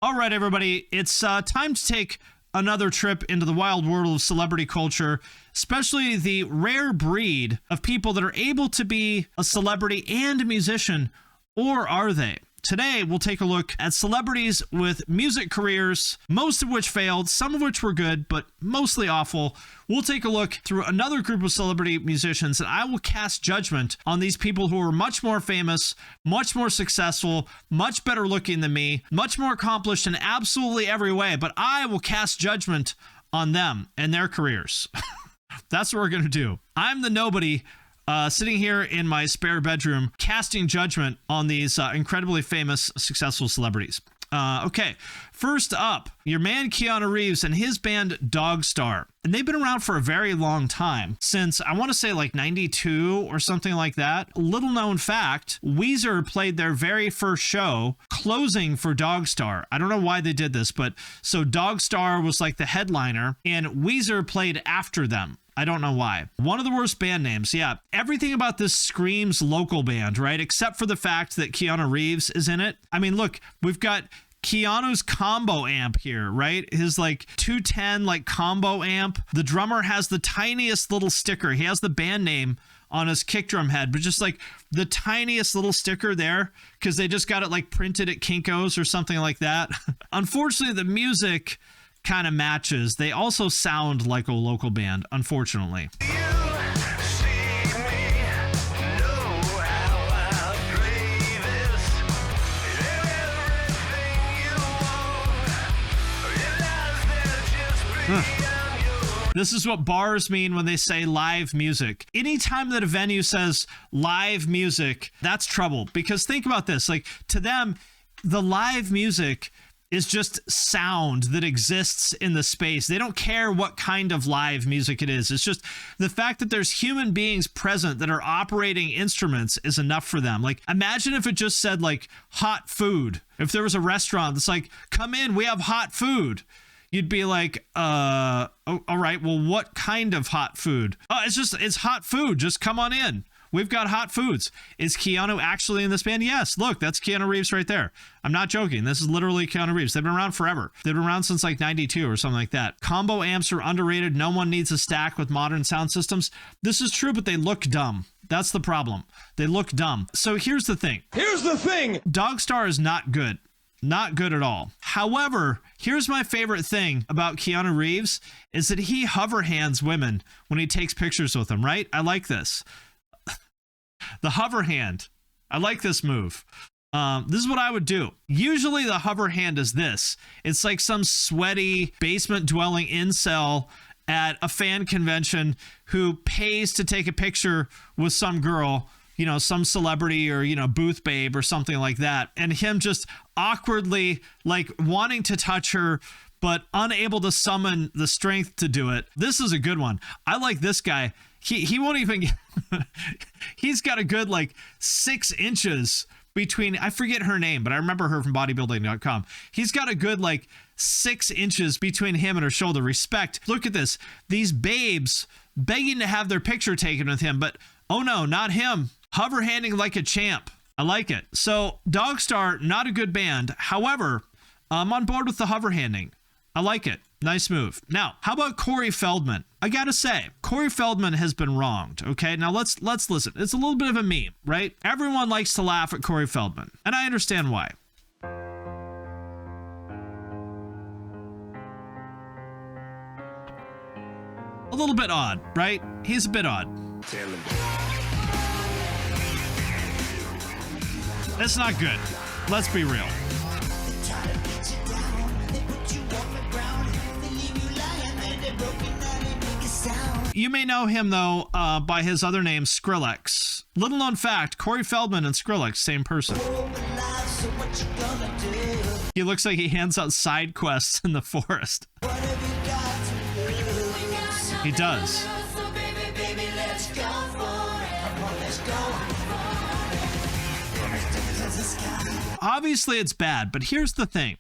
All right, everybody, it's time to take another trip into the wild world of celebrity culture, especially the rare breed of people that are able to be a celebrity and a musician, or are they? Today, we'll take a look at celebrities with music careers, most of which failed, some of which were good, but mostly awful. We'll take a look through another group of celebrity musicians, and I will cast judgment on these people who are much more famous, much more successful, much better looking than me, much more accomplished in absolutely every way, but I will cast judgment on them and their careers. That's what we're going to do. I'm the nobody sitting here in my spare bedroom, casting judgment on these incredibly famous, successful celebrities. Okay, first up, your man Keanu Reeves and his band Dogstar. And they've been around for a very long time, since I want to say like 92 or something like that. Little known fact, Weezer played their very first show closing for Dogstar. I don't know why they did this, but so Dogstar was like the headliner and Weezer played after them. I don't know why. One of the worst band names. Yeah, everything about this screams local band, right? Except for the fact that Keanu Reeves is in it. I mean, look, we've got Keanu's combo amp here, right? His like 210 like combo amp. The drummer has the tiniest little sticker. He has the band name on his kick drum head, but just like the tiniest little sticker there because they just got it like printed at Kinko's or something like that. Unfortunately, the music kind of matches. They also sound like a local band, unfortunately. This is what bars mean when they say live music. Anytime that a venue says live music, that's trouble. Because think about this, like to them, the live music is just sound that exists in the space. They don't care what kind of live music it is. It's just the fact that there's human beings present that are operating instruments is enough for them. Like imagine if it just said like hot food. If there was a restaurant that's like, come in, we have hot food. You'd be like, oh, all right, well, what kind of hot food? Oh, it's hot food. Just come on in. We've got hot foods. Is Keanu actually in this band? Yes. Look, that's Keanu Reeves right there. I'm not joking. This is literally Keanu Reeves. They've been around forever. They've been around since like 92 or something like that. Combo amps are underrated. No one needs a stack with modern sound systems. This is true, but they look dumb. That's the problem. They look dumb. So here's the thing. Dogstar is not good. Not good at all. However, here's my favorite thing about Keanu Reeves is that he hover hands women when he takes pictures with them, right? I like this. The hover hand. I like this move. This is what I would do. Usually the hover hand is this. It's like some sweaty basement dwelling incel at a fan convention who pays to take a picture with some girl, you know, some celebrity or, you know, booth babe or something like that. And him just awkwardly like wanting to touch her, but unable to summon the strength to do it. This is a good one. I like this guy. He won't even get he's got a good like 6 inches between, I forget her name, but I remember her from bodybuilding.com. He's got a good like 6 inches between him and her shoulder. Respect. Look at this. These babes begging to have their picture taken with him, but oh no, not him. Hover handing like a champ. I like it. So Dogstar, not a good band. However, I'm on board with the hover handing. I like it. Nice move. Now, how about Corey Feldman? I gotta say, Corey Feldman has been wronged, okay? Now let's listen. It's a little bit of a meme, right? Everyone likes to laugh at Corey Feldman, and I understand why. A little bit odd, right? He's a bit odd. It's not good. Let's be real. You may know him, though, by his other name, Skrillex. Little known fact, Corey Feldman and Skrillex, same person. He looks like he hands out side quests in the forest. He does. Obviously, it's bad, but here's the thing.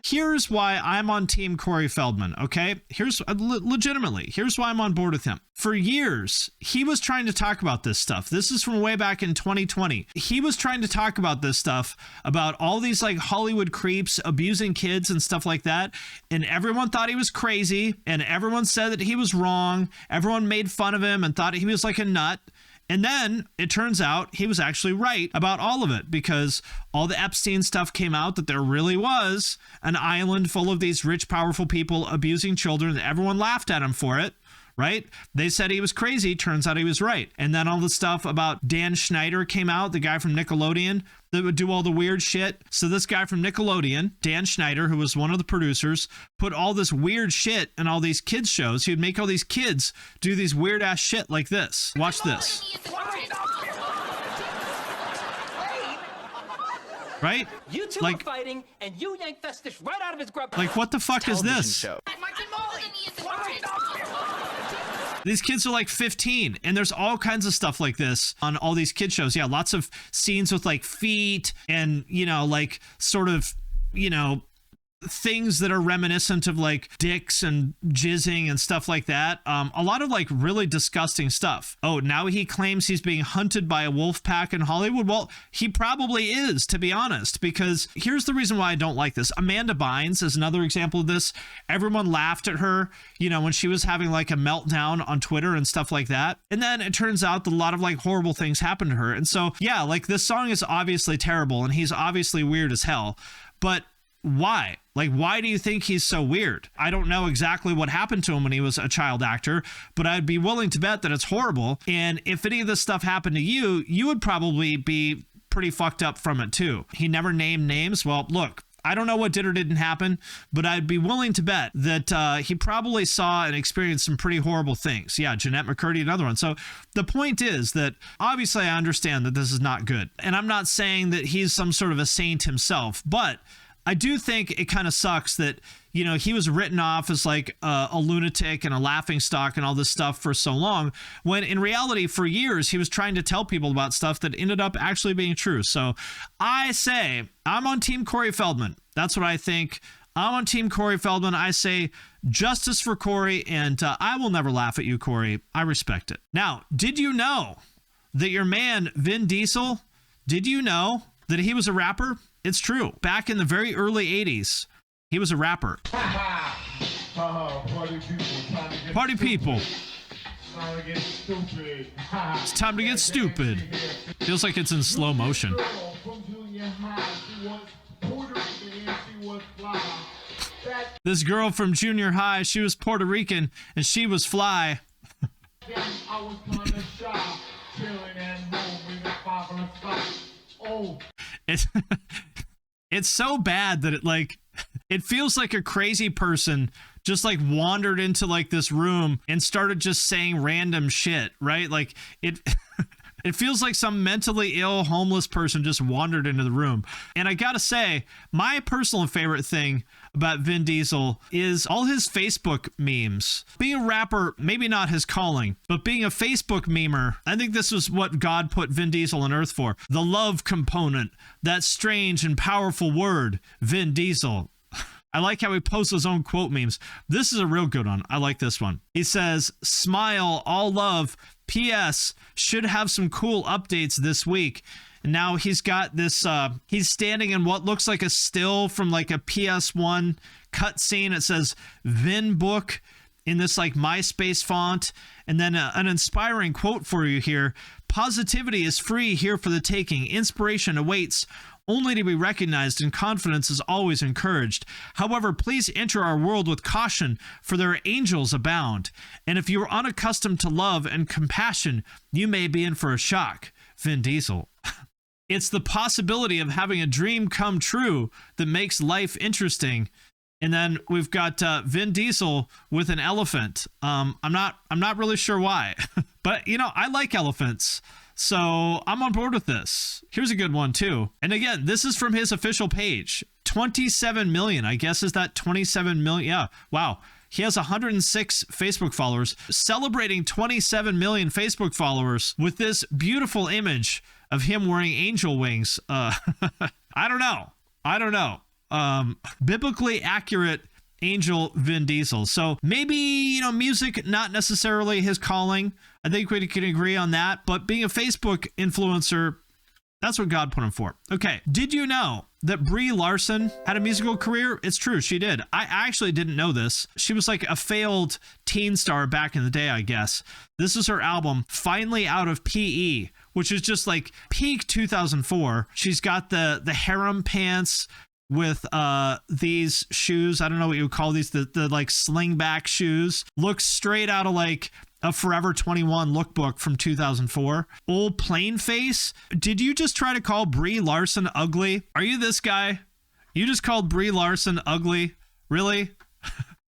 Here's why I'm on Team Corey Feldman, okay? Here's legitimately, here's why I'm on board with him. For years, he was trying to talk about this stuff. This is from way back in 2020. He was trying to talk about this stuff, about all these like Hollywood creeps abusing kids and stuff like that. And everyone thought he was crazy, and everyone said that he was wrong. Everyone made fun of him and thought he was like a nut. And then it turns out he was actually right about all of it, because all the Epstein stuff came out, that there really was an island full of these rich, powerful people abusing children. Everyone laughed at him for it, right? They said he was crazy. Turns out he was right. And then all the stuff about Dan Schneider came out, the guy from Nickelodeon that would do all the weird shit. So this guy from Nickelodeon, Dan Schneider, who was one of the producers, put all this weird shit in all these kids shows. He would make all these kids do these weird ass shit like this. Watch this. Right? You two are fighting, and you yanked Festus right out of his grub. Like, what the fuck is this? Show. These kids are like 15, and there's all kinds of stuff like this on all these kid shows. Yeah, lots of scenes with like feet and, you know, like sort of, you know, things that are reminiscent of like dicks and jizzing and stuff like that. A lot of like really disgusting stuff. Oh, now he claims he's being hunted by a wolf pack in Hollywood. Well, he probably is, to be honest, because here's the reason why I don't like this. Amanda Bynes is another example of this. Everyone laughed at her, you know, when she was having like a meltdown on Twitter and stuff like that. And then it turns out that a lot of like horrible things happened to her. And so, yeah, like this song is obviously terrible and he's obviously weird as hell, but why? Like, why do you think he's so weird? I don't know exactly what happened to him when he was a child actor, but I'd be willing to bet that it's horrible. And if any of this stuff happened to you, you would probably be pretty fucked up from it too. He never named names. Well, look, I don't know what did or didn't happen, but I'd be willing to bet that he probably saw and experienced some pretty horrible things. Yeah, Jeanette McCurdy, another one. So the point is that obviously I understand that this is not good. And I'm not saying that he's some sort of a saint himself, but I do think it kind of sucks that, you know, he was written off as like a lunatic and a laughingstock and all this stuff for so long, when in reality for years he was trying to tell people about stuff that ended up actually being true. So I say I'm on Team Corey Feldman. That's what I think. I'm on Team Corey Feldman. I say justice for Corey, and I will never laugh at you, Corey. I respect it. Now, did you know that your man Vin Diesel, did you know that he was a rapper? It's true. Back in the very early 80s, he was a rapper. Party people. It's time to get stupid. Feels like it's in slow motion. This girl from junior high, she was Puerto Rican and she was fly. It's so bad that it feels like a crazy person just like wandered into like this room and started just saying random shit, right? Like it it feels like some mentally ill homeless person just wandered into the room. And I gotta say, my personal favorite thing about Vin Diesel is all his Facebook memes. Being a rapper, maybe not his calling, but being a Facebook memer, I think this was what God put Vin Diesel on earth for. The love component, that strange and powerful word, Vin Diesel. I like how he posts his own quote memes. This is a real good one. I like this one. He says, smile, all love, P.S. should have some cool updates this week. And now he's got this, he's standing in what looks like a still from like a PS1 cutscene. It says Vin book in this like MySpace font. And then an inspiring quote for you here. Positivity is free here for the taking. Inspiration awaits, only to be recognized, and confidence is always encouraged. However, please enter our world with caution, for there angels abound. And if you are unaccustomed to love and compassion, you may be in for a shock. Vin Diesel. It's the possibility of having a dream come true that makes life interesting. And then we've got Vin Diesel with an elephant. I'm not really sure why, but you know, I like elephants. So I'm on board with this. Here's a good one too. And again, this is from his official page. 27 million, I guess, is that 27 million? Yeah. Wow. He has 106 Facebook followers, celebrating 27 million Facebook followers with this beautiful image of him wearing angel wings. I don't know. Biblically accurate angel Vin Diesel. So maybe, music, not necessarily his calling. I think we can agree on that. But being a Facebook influencer, that's what God put him for. Okay. Did you know that Brie Larson had a musical career? It's true. She did. I actually didn't know this. She was like a failed teen star back in the day, I guess. This is her album, Finally Out of PE, which is just like peak 2004. She's got the harem pants with these shoes. I don't know what you would call these, the like slingback shoes. Looks straight out of like a Forever 21 lookbook from 2004. Old plain face. Did you just try to call Brie Larson ugly? Are you this guy? You just called Brie Larson ugly? Really?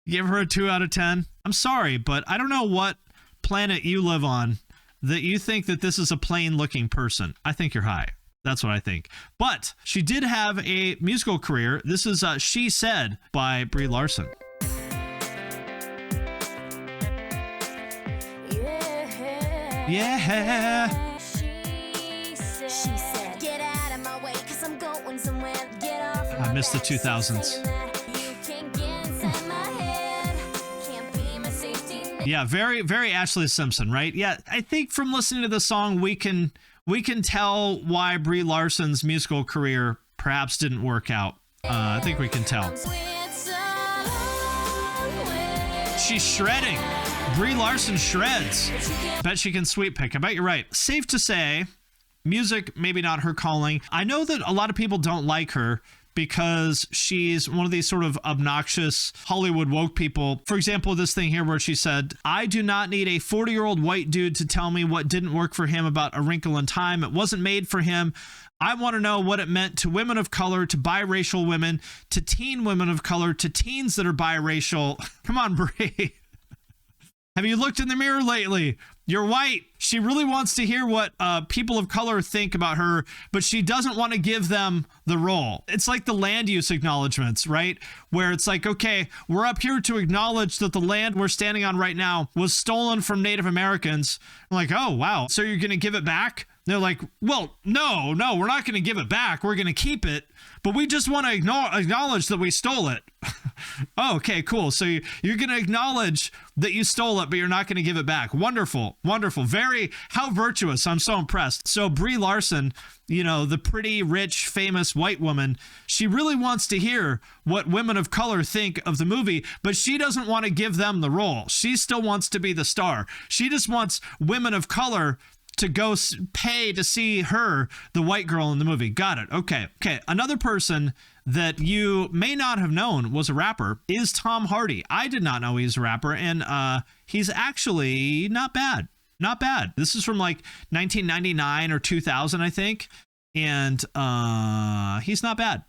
Give her a 2 out of 10? I'm sorry, but I don't know what planet you live on that you think that this is a plain looking person. I think you're high. That's what I think. But she did have a musical career. This is She Said by Brie Larson. Yeah. She said, get out of my way, 'cause I'm going somewhere. Get off. I miss the 2000s. Yeah, very, very Ashley Simpson, right? Yeah, I think from listening to the song, we can tell why Brie Larson's musical career perhaps didn't work out. I think we can tell. She's shredding. Brie Larson shreds. Bet she can sweep pick. I bet you're right. Safe to say, music, maybe not her calling. I know that a lot of people don't like her because she's one of these sort of obnoxious Hollywood woke people. For example, this thing here where she said, I do not need a 40-year-old white dude to tell me what didn't work for him about A Wrinkle in Time. It wasn't made for him. I want to know what it meant to women of color, to biracial women, to teen women of color, to teens that are biracial. Come on, Brie. Have you looked in the mirror lately? You're white. She really wants to hear what people of color think about her, but she doesn't want to give them the role. It's like the land use acknowledgements, right? Where it's like, okay, we're up here to acknowledge that the land we're standing on right now was stolen from Native Americans. I'm like, oh, wow. So you're going to give it back? They're like, well, no, we're not going to give it back. We're going to keep it, but we just want to acknowledge that we stole it. Oh, okay, cool. So you're going to acknowledge that you stole it, but you're not going to give it back. Wonderful. How virtuous. I'm so impressed. So Brie Larson, the pretty, rich, famous white woman, she really wants to hear what women of color think of the movie, but she doesn't want to give them the role. She still wants to be the star. She just wants women of color to go pay to see her, the white girl in the movie. Got it. Okay. Another person that you may not have known was a rapper is Tom Hardy. I did not know he's a rapper, and he's actually not bad. Not bad. This is from like 1999 or 2000, I think, and he's not bad.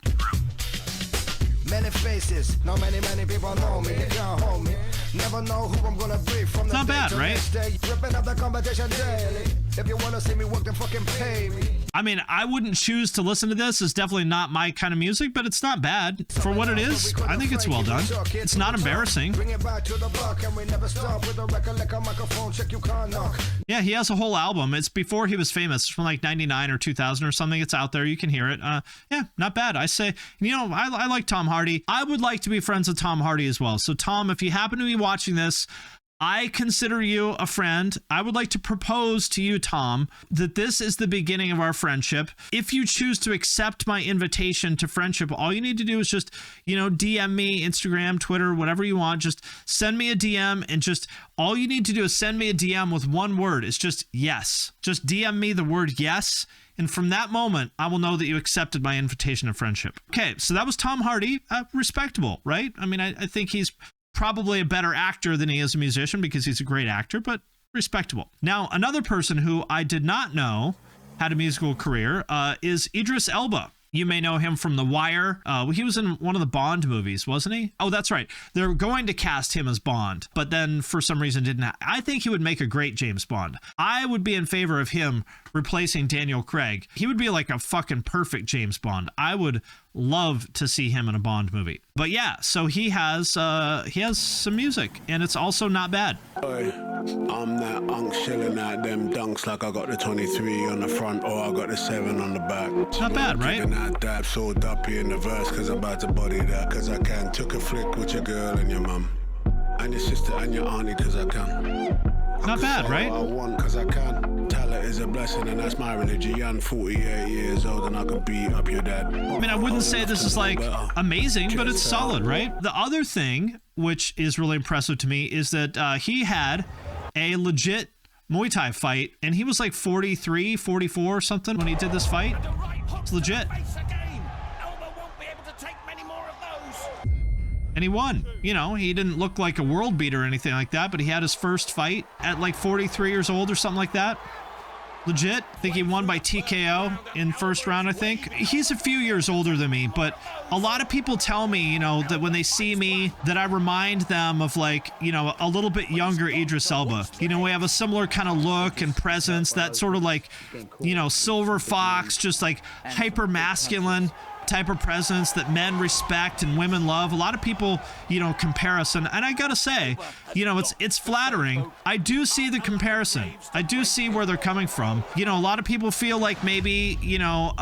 Many faces, not many people know me. They can't hold me. Never know who I'm gonna be from the not bad, right? Ripping up the competition daily. If you wanna see me work, then fucking pay me. I mean, I wouldn't choose to listen to this. It's definitely not my kind of music, but it's not bad for what it is. I think it's well done. It's not embarrassing. Yeah, he has a whole album. It's before he was famous. It's from like 99 or 2000 or something. It's out there. You can hear it. Yeah, not bad. I say, I like Tom Hardy. I would like to be friends with Tom Hardy as well. So Tom, if you happen to be watching this, I consider you a friend. I would like to propose to you, Tom, that this is the beginning of our friendship. If you choose to accept my invitation to friendship, all you need to do is just, DM me, Instagram, Twitter, whatever you want. Just send me a DM, and just all you need to do is send me a DM with one word. It's just yes. Just DM me the word yes. And from that moment, I will know that you accepted my invitation to friendship. Okay, so that was Tom Hardy. Respectable, right? I mean, I think he's probably a better actor than he is a musician because he's a great actor, but respectable. Now, another person who I did not know had a musical career is Idris Elba. You may know him from The Wire. He was in one of the Bond movies, wasn't he? Oh, that's right. They're going to cast him as Bond, but then for some reason didn't. I think he would make a great James Bond. I would be in favor of him replacing Daniel Craig. He would be like a fucking perfect James Bond. I would love to see him in a Bond movie. But yeah, so he has some music, and it's also not bad. Oi, I'm that unk shilling out them dunks like I got the 23 on the front or I got the 7 on the back. Not bad, right? Giving out dab so duppy in the verse cause I'm about to body that cause I can. Took a flick with your girl and your mum and your sister and your auntie cause I can. Not bad, right? I want cause I can. Talent is a blessing and that's my religion. I'm 48 years old and I can beat up your dad. I mean, I wouldn't say this is like amazing, but it's solid, right? The other thing, which is really impressive to me, is that he had a legit Muay Thai fight, and he was like 43, 44 or something when he did this fight. It's legit. And he won. You know, he didn't look like a world beater or anything like that, but he had his first fight at like 43 years old or something like that. Legit. I think he won by TKO in first round, I think. He's a few years older than me, but a lot of people tell me, you know, that when they see me, that I remind them of like, you know, a little bit younger Idris Elba. You know, we have a similar kind of look and presence, that sort of like, you know, silver fox, just like hyper masculine type of presence that men respect and women love. A lot of people, you know, compare us, and I gotta say, you know, it's flattering. I do see the comparison. I do see where they're coming from. You know, a lot of people feel like maybe, you know,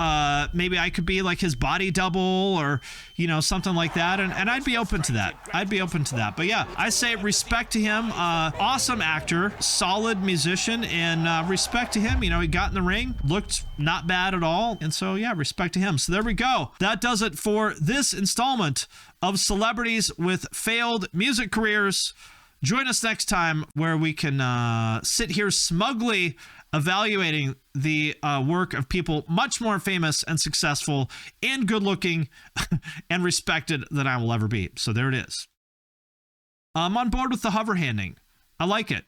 maybe I could be like his body double or, you know, something like that, and I'd be open to that. I'd be open to that. But yeah, I say respect to him. Awesome actor, solid musician, and respect to him. You know, he got in the ring, looked not bad at all, and so yeah, respect to him. So there we go. That does it for this installment of Celebrities with Failed Music Careers. Join us next time where we can sit here smugly evaluating the work of people much more famous and successful and good looking and respected than I will ever be. So there it is. I'm on board with the hover handing. I like it.